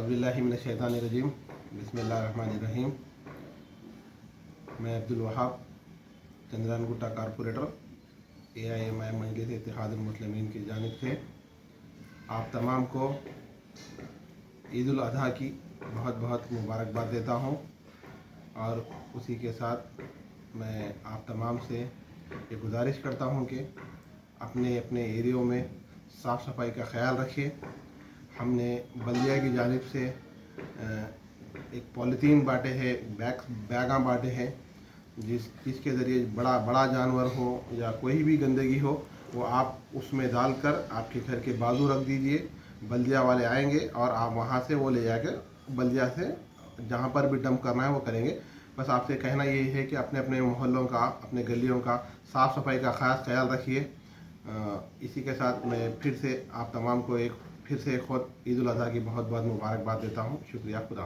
औज़ुबिल्लाहि मिनश्शैतानिर्रजीम बिस्मिल्लाहिर्रहमानिर्रहीम। मैं Abdul Wahab Chandran Gutta corporator AIMI मजलिस इत्तेहादुल मुस्लिमीन की जानिब से आप तमाम को ईद उल अज़हा की बहुत बहुत मुबारकबाद देता हूँ। और उसी के साथ मैं आप तमाम से ये गुजारिश करता हूँ कि अपने अपने एरियो में साफ़ सफाई का ख्याल रखिए। हमने बल्दिया की जानिब से एक पॉलीथीन बांटे हैं, बैगा बांटे हैं, जिसके ज़रिए बड़ा जानवर हो या कोई भी गंदगी हो वो आप उसमें डालकर आपके घर के बाजू रख दीजिए। बल्दिया वाले आएंगे और आप वहाँ से वो ले जाकर बल्दिया से जहाँ पर भी डंप करना है वो करेंगे। बस आपसे कहना ये है कि अपने अपने मोहल्लों का, अपने गलियों का साफ़ सफाई का ख़ास ख्याल रखिए। इसी के साथ मैं फिर से आप तमाम को एक खुद ईद उल अज़हा की बहुत बहुत मुबारकबाद देता हूँ। शुक्रिया। खुदा।